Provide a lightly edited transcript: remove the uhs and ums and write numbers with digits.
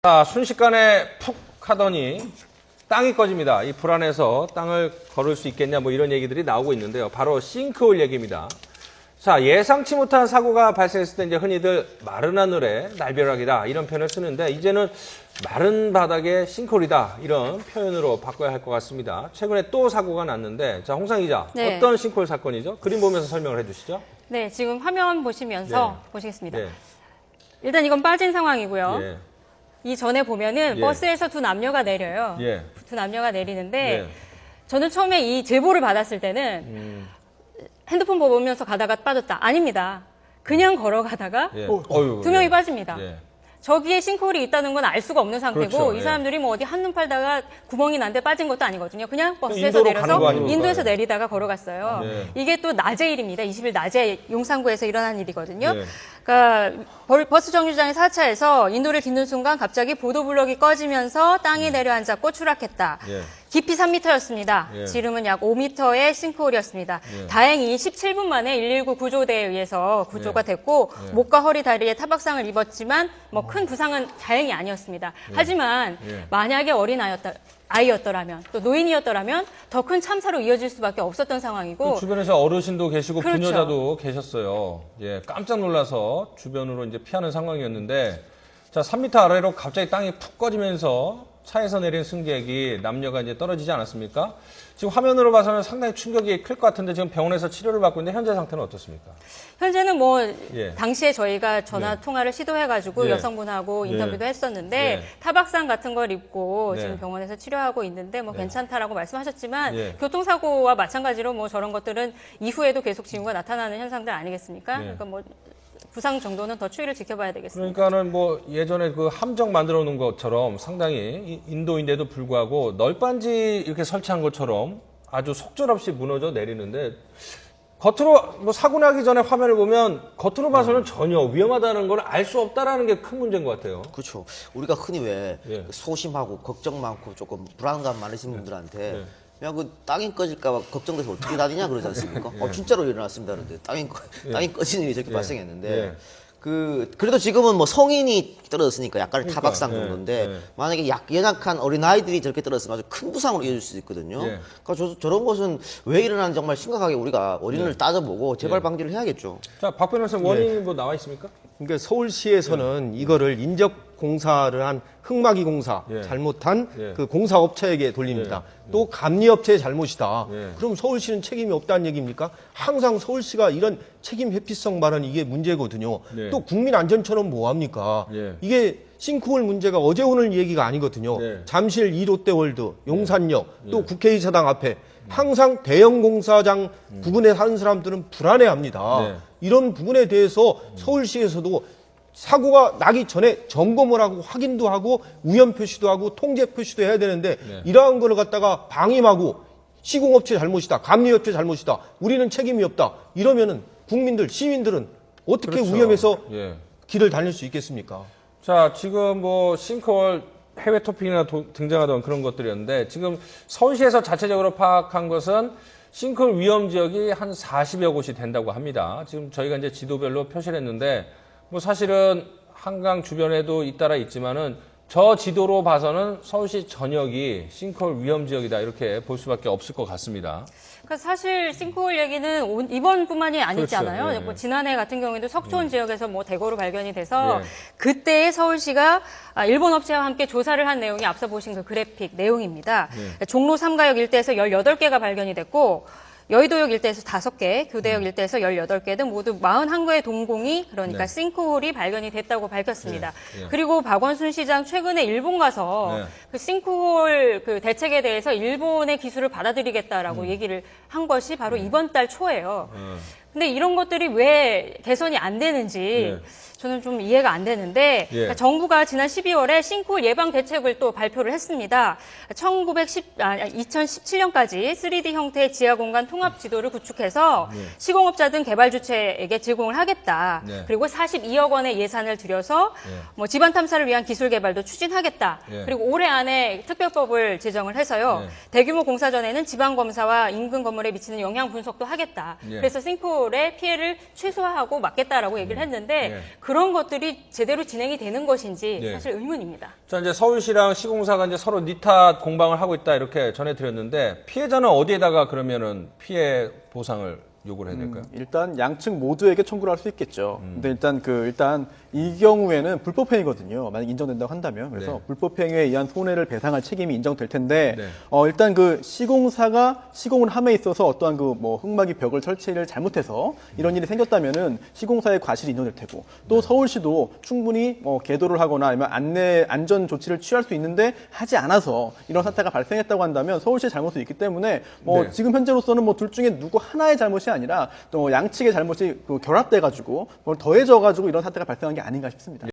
자, 순식간에 푹 하더니 땅이 꺼집니다. 이 불안해서 땅을 걸을 수 있겠냐 뭐 이런 얘기들이 나오고 있는데요. 바로 싱크홀 얘기입니다. 자, 예상치 못한 사고가 발생했을 때 이제 흔히들 마른 하늘에 날벼락이다 이런 표현을 쓰는데 이제는 마른 바닥에 싱크홀이다 이런 표현으로 바꿔야 할 것 같습니다. 최근에 또 사고가 났는데 자, 홍상 기자 네. 어떤 싱크홀 사건이죠? 그림 보면서 설명을 해주시죠. 네, 지금 화면 보시면서 네. 보시겠습니다. 예. 일단 이건 빠진 상황이고요. 예. 이 전에 보면은 예. 버스에서 두 남녀가 내려요. 예. 두 남녀가 내리는데 예. 저는 처음에 이 제보를 받았을 때는 핸드폰 보면서 가다가 빠졌다. 아닙니다. 그냥 걸어가다가 예. 두 명이 빠집니다. 예. 저기에 싱크홀이 있다는 건 알 수가 없는 상태고 그렇죠. 이 예. 사람들이 뭐 어디 한눈 팔다가 구멍이 난데 빠진 것도 아니거든요. 그냥 버스에서 인도로 가는 내려서 거 아닙니까? 인도에서 내리다가 걸어갔어요. 네. 이게 또 낮의 일입니다. 20일 낮에 용산구에서 일어난 일이거든요. 네. 그러니까 버스 정류장의 4차에서 인도를 딛는 순간 갑자기 보도블럭이 꺼지면서 땅에 내려앉았고 추락했다. 예. 깊이 3m였습니다. 예. 지름은 약 5m의 싱크홀이었습니다. 예. 다행히 17분 만에 119 구조대에 의해서 구조가 예. 됐고 목과 허리, 다리에 타박상을 입었지만 뭐 큰 부상은 다행히 아니었습니다. 하지만 예. 만약에 아이였더라면 또 노인이었더라면 더 큰 참사로 이어질 수밖에 없었던 상황이고 그 주변에서 어르신도 계시고 그렇죠. 부녀자도 계셨어요. 예, 깜짝 놀라서 주변으로 이제 피하는 상황이었는데, 자, 3m 아래로 갑자기 땅이 푹 꺼지면서 차에서 내린 승객이 남녀가 이제 떨어지지 않았습니까? 지금 화면으로 봐서는 상당히 충격이 클 것 같은데 지금 병원에서 치료를 받고 있는데 현재 상태는 어떻습니까? 현재는 뭐 예. 당시에 저희가 전화 네. 통화를 시도해가지고 예. 여성분하고 인터뷰도 예. 했었는데 예. 타박상 같은 걸 입고 네. 지금 병원에서 치료하고 있는데 뭐 괜찮다라고 말씀하셨지만 예. 교통사고와 마찬가지로 뭐 저런 것들은 이후에도 계속 징후가 나타나는 현상들 아니겠습니까? 예. 그러니까 뭐 부상 정도는 더 추이를 지켜봐야 되겠습니다. 그러니까는 뭐 예전에 그 함정 만들어 놓은 것처럼 상당히 인도인데도 불구하고 널빤지 이렇게 설치한 것처럼 아주 속절없이 무너져 내리는데 겉으로 뭐 사고 나기 전에 화면을 보면 겉으로 봐서는 전혀 위험하다는 걸 알 수 없다라는 게 큰 문제인 것 같아요. 그렇죠. 우리가 흔히 왜 예. 소심하고 걱정 많고 조금 불안감 많으신 분들한테 네. 그냥 그 땅이 꺼질까 봐 걱정돼서 어떻게 다니냐 그러지 않습니까? 진짜로 일어났습니다. 그런데 땅이 꺼지는 일이 저렇게 발생했는데 예. 그래도 지금은 뭐 성인이 떨어졌으니까 약간의 그러니까, 타박상 예, 정도인데 예. 만약에 연약한 어린아이들이 저렇게 떨어졌으면 아주 큰 부상으로 이어질 수 있거든요. 예. 그러니까 저런 것은 왜 일어나는지 정말 심각하게 우리가 원인을 따져보고 재발 방지를 해야겠죠. 자, 박 변호사님 원인이 뭐 나와 있습니까? 그러니까 서울시에서는 이거를 인접 공사를 한 흑마기 공사 예. 잘못한 예. 그 공사업체에게 돌립니다. 또 감리업체의 잘못이다. 예. 그럼 서울시는 책임이 없다는 얘기입니까? 항상 서울시가 이런 책임 회피성 발언 이게 문제거든요. 예. 또 국민 안전처럼 뭐 합니까? 예. 이게 싱크홀 문제가 어제 오늘 얘기가 아니거든요. 예. 잠실 2롯데월드, 용산역, 또 국회의사당 앞에 항상 대형 공사장 부근에 사는 사람들은 불안해합니다. 네. 이런 부분에 대해서 서울시에서도 사고가 나기 전에 점검을 하고 확인도 하고 우연 표시도 하고 통제 표시도 해야 되는데 네. 이러한 걸 갖다가 방임하고 시공업체 잘못이다, 감리업체 잘못이다, 우리는 책임이 없다 이러면은 국민들, 시민들은 어떻게 그렇죠. 위험해서 예. 길을 다닐 수 있겠습니까? 자, 지금 뭐 싱크홀 해외 토픽이나 등장하던 그런 것들이었는데 지금 서울시에서 자체적으로 파악한 것은 싱크홀 위험 지역이 한 40여 곳이 된다고 합니다. 지금 저희가 이제 지도별로 표시를 했는데 뭐 사실은 한강 주변에도 잇따라 있지만은 저 지도로 봐서는 서울시 전역이 싱크홀 위험 지역이다 이렇게 볼 수밖에 없을 것 같습니다. 그러니까 사실 싱크홀 얘기는 이번뿐만이 아니잖아요. 그렇죠. 예. 뭐 지난해 같은 경우에도 석촌 지역에서 뭐 대거로 발견이 돼서 예. 그때 서울시가 일본 업체와 함께 조사를 한 내용이 앞서 보신 그 그래픽 내용입니다. 예. 종로 3가역 일대에서 18개가 발견이 됐고 여의도역 일대에서 5개, 교대역 일대에서 18개 등 모두 41개의 동공이 그러니까 네. 싱크홀이 발견이 됐다고 밝혔습니다. 예. 그리고 박원순 시장 최근에 일본 가서 네. 그 싱크홀 그 대책에 대해서 일본의 기술을 받아들이겠다라고 얘기를 한 것이 바로 이번 달 초예요. 근데 이런 것들이 왜 개선이 안 되는지 예. 저는 좀 이해가 안 되는데 예. 그러니까 정부가 지난 12월에 싱크홀 예방 대책을 또 발표를 했습니다. 2017년까지 3D 형태의 지하 공간 통합 지도를 구축해서 시공업자 등 개발 주체에게 제공을 하겠다. 네. 그리고 42억 원의 예산을 들여서 뭐 지반 탐사를 위한 기술 개발도 추진하겠다. 예. 그리고 올해 안에 지난해 특별법을 제정을 해서요. 네. 대규모 공사 전에는 지방검사와 인근 건물에 미치는 영향 분석도 하겠다. 네. 그래서 싱크홀의 피해를 최소화하고 막겠다라고 얘기를 했는데 네. 그런 것들이 제대로 진행이 되는 것인지 네. 사실 의문입니다. 자, 이제 서울시랑 시공사가 이제 서로 니탓 공방을 하고 있다 이렇게 전해드렸는데 피해자는 어디에다가 그러면은 피해 보상을 요구를 해야 될까요? 일단 양측 모두에게 청구를 할 수 있겠죠. 근데 일단 이 경우에는 불법행위거든요. 만약 인정된다고 한다면. 그래서 네. 불법행위에 의한 손해를 배상할 책임이 인정될 텐데, 네. 일단 그 시공사가 시공을 함에 있어서 어떠한 그 뭐 흙막이 벽을 설치를 잘못해서 이런 일이 생겼다면은 시공사의 과실이 인정될 테고, 또 서울시도 충분히 계도를 하거나 아니면 안전 조치를 취할 수 있는데 하지 않아서 이런 사태가 발생했다고 한다면 서울시의 잘못이 있기 때문에 네. 지금 현재로서는 둘 중에 누구 하나의 잘못이 아니라 또 양측의 잘못이 결합돼가지고 더해져가지고 이런 사태가 발생한 게 아닌가 싶습니다.